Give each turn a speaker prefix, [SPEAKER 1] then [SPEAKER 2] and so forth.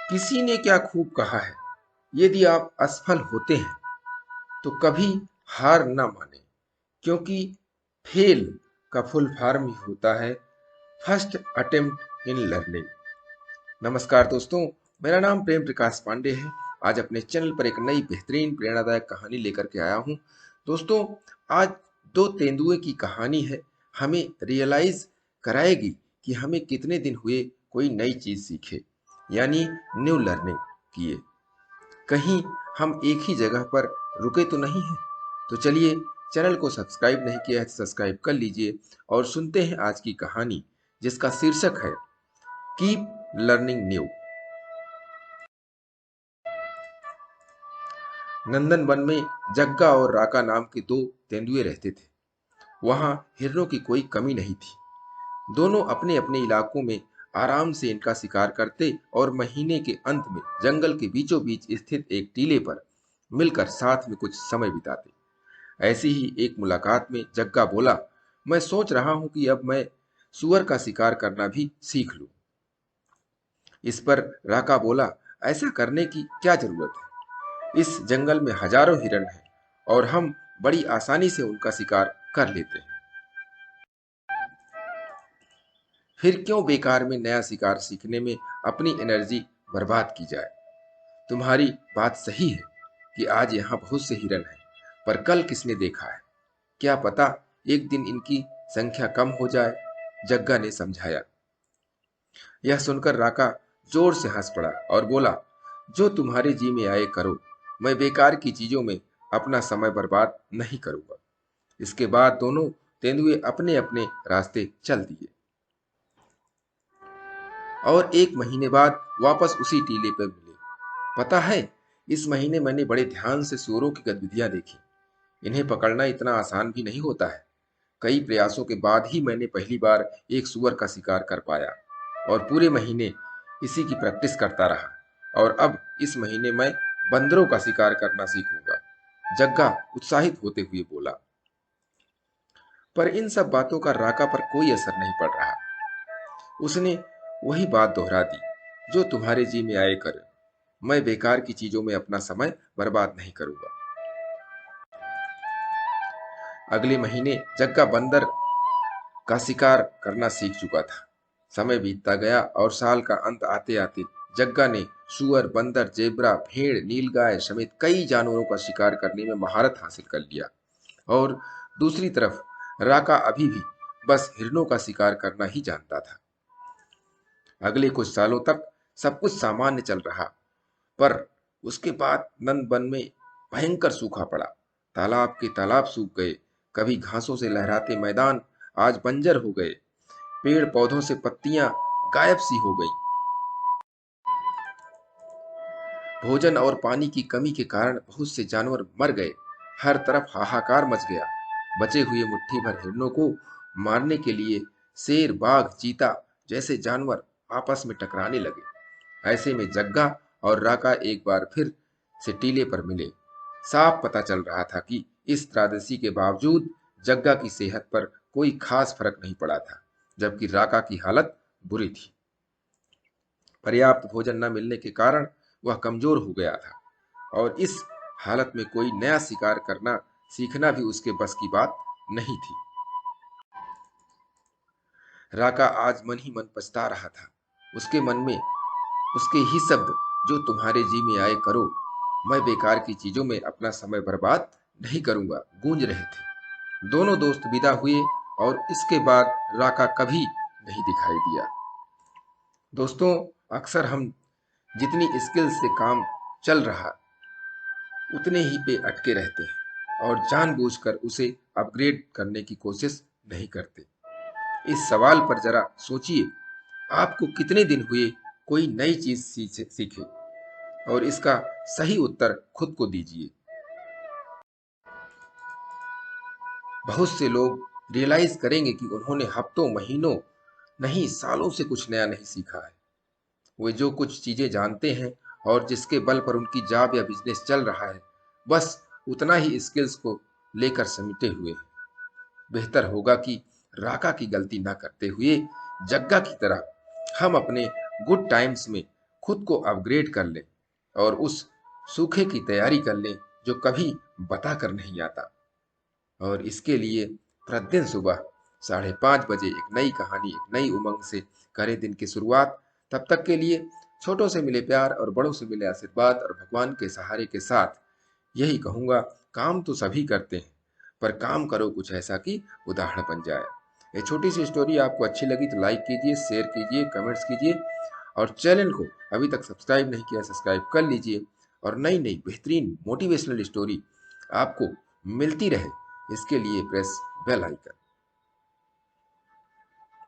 [SPEAKER 1] किसी ने क्या खूब कहा है, यदि आप असफल होते हैं तो कभी हार ना माने, क्योंकि फेल का फुल फॉर्म ही होता है फर्स्ट अटेम्प्ट इन लर्निंग। नमस्कार दोस्तों, मेरा नाम प्रेम प्रकाश पांडे है। आज अपने चैनल पर एक नई बेहतरीन प्रेरणादायक कहानी लेकर के आया हूं। दोस्तों, आज दो तेंदुए की कहानी है। हमें रियलाइज कराएगी कि हमें कितने दिन हुए कोई नई चीज सीखे, यानी न्यू लर्निंग किए। कहीं हम एक ही जगह पर रुके तो नहीं हैं। तो चलिए, चैनल को सब्सक्राइब नहीं किया है तो सब्सक्राइब कर लीजिए और सुनते हैं आज की कहानी, जिसका शीर्षक है कीप लर्निंग न्यू। नंदन वन में जग्गा और राका नाम के दो तेंदुए रहते थे। वहां हिरणों की कोई कमी नहीं थी। दोनों अपने अपने इलाकों में आराम से इनका शिकार करते और महीने के अंत में जंगल के बीचों बीच स्थित एक टीले पर मिलकर साथ में कुछ समय बिताते। ऐसी ही एक मुलाकात में जग्गा बोला, मैं सोच रहा हूं कि अब मैं सुअर का शिकार करना भी सीख लूं। इस पर राका बोला, ऐसा करने की क्या जरूरत है? इस जंगल में हजारों हिरण हैं और हम बड़ी आसानी से उनका शिकार कर लेते हैं। फिर क्यों बेकार में नया शिकार सीखने में अपनी एनर्जी बर्बाद की जाए? तुम्हारी बात सही है कि आज यहाँ बहुत से हिरन हैं, पर कल किसने देखा है? क्या पता एक दिन इनकी संख्या कम हो जाए, जग्गा ने समझाया। यह सुनकर राका जोर से हंस पड़ा और बोला, जो तुम्हारे जी में आए करो, मैं बेकार की चीजों में अपना समय बर्बाद नहीं करूंगा। इसके बाद दोनों तेंदुए अपने अपने रास्ते चल दिए और एक महीने बाद वापस उसी टीले पर मिले। पता है, इस महीने मैंने बड़े ध्यान से सूअरों की गतिविधियां देखी। इन्हें पकड़ना इतना आसान भी नहीं होता है। कई प्रयासों के बाद ही मैंने पहली बार एक सूअर का शिकार कर पाया और पूरे महीने इसी की प्रैक्टिस करता रहा। और अब इस महीने मैं बंदरों का शिकार करना सीखूंगा, जग्गा उत्साहित होते हुए बोला। पर इन सब बातों का राका पर कोई असर नहीं पड़ रहा। उसने वही बात दोहरा दी, जो तुम्हारे जी में आए कर, मैं बेकार की चीजों में अपना समय बर्बाद नहीं करूंगा। अगले महीने जग्गा बंदर का शिकार करना सीख चुका था। समय बीतता गया और साल का अंत आते आते जग्गा ने सुअर, बंदर, जेब्रा, भेड़, नीलगाय समेत कई जानवरों का शिकार करने में महारत हासिल कर लिया। और दूसरी तरफ राका अभी भी बस हिरणों का शिकार करना ही जानता था। अगले कुछ सालों तक सब कुछ सामान्य चल रहा, पर उसके बाद नंद वन में भयंकर सूखा पड़ा। तालाब के तालाब सूख गए, कभी घासों से लहराते मैदान आज बंजर हो गए, पेड़ पौधों से पत्तियां गायब सी हो गई। भोजन और पानी की कमी के कारण बहुत से जानवर मर गए। हर तरफ हाहाकार मच गया। बचे हुए मुट्ठी भर हिरणों को मारने के लिए शेर, बाघ, चीता जैसे जानवर आपस में टकराने लगे। ऐसे में जग्गा और राका एक बार फिर से टीले पर मिले। साफ पता चल रहा था कि इस त्रादसी के बावजूद जग्गा की सेहत पर कोई खास फर्क नहीं पड़ा था, जबकि राका की हालत बुरी थी। पर्याप्त भोजन न मिलने के कारण वह कमजोर हो गया था और इस हालत में कोई नया शिकार करना सीखना भी उसके बस की बात नहीं थी। राका आज मन ही मन पछता रहा था। उसके मन में उसके ही शब्द, जो तुम्हारे जी में आए करो, मैं बेकार की चीजों में अपना समय बर्बाद नहीं करूंगा, गूंज रहे थे। दोनों दोस्त विदा हुए और इसके बाद राका कभी नहीं दिखाई दिया। दोस्तों, अक्सर हम जितनी स्किल से काम चल रहा उतने ही पे अटके रहते हैं और जानबूझकर उसे अपग्रेड करने की कोशिश नहीं करते। इस सवाल पर जरा सोचिए, आपको कितने दिन हुए कोई नई चीज सीखे, और इसका सही उत्तर खुद को दीजिए। बहुत से लोग रियलाइज करेंगे कि उन्होंने हफ्तों, महीनों नहीं, सालों से कुछ नया नहीं सीखा है। वे जो कुछ चीजें जानते हैं और जिसके बल पर उनकी जॉब या बिजनेस चल रहा है, बस उतना ही स्किल्स को लेकर समेटे हुए हैं। बेहतर होगा कि राका की गलती ना करते हुए जग्गा की तरह हम अपने गुड टाइम्स में खुद को अपग्रेड कर लें और उस सूखे की तैयारी कर लें जो कभी बता कर नहीं आता। और इसके लिए प्रतिदिन सुबह 5:30 बजे एक नई कहानी, एक नई उमंग से करें दिन की शुरुआत। तब तक के लिए छोटों से मिले प्यार और बड़ों से मिले आशीर्वाद और भगवान के सहारे के साथ यही कहूँगा, काम तो सभी करते हैं, पर काम करो कुछ ऐसा कि उदाहरण बन जाए। ये छोटी सी स्टोरी आपको अच्छी लगी तो लाइक कीजिए, शेयर कीजिए, कमेंट्स कीजिए और चैनल को अभी तक सब्सक्राइब नहीं किया सब्सक्राइब कर लीजिए। और नई नई बेहतरीन मोटिवेशनल स्टोरी आपको मिलती रहे, इसके लिए प्रेस बेल आइकन।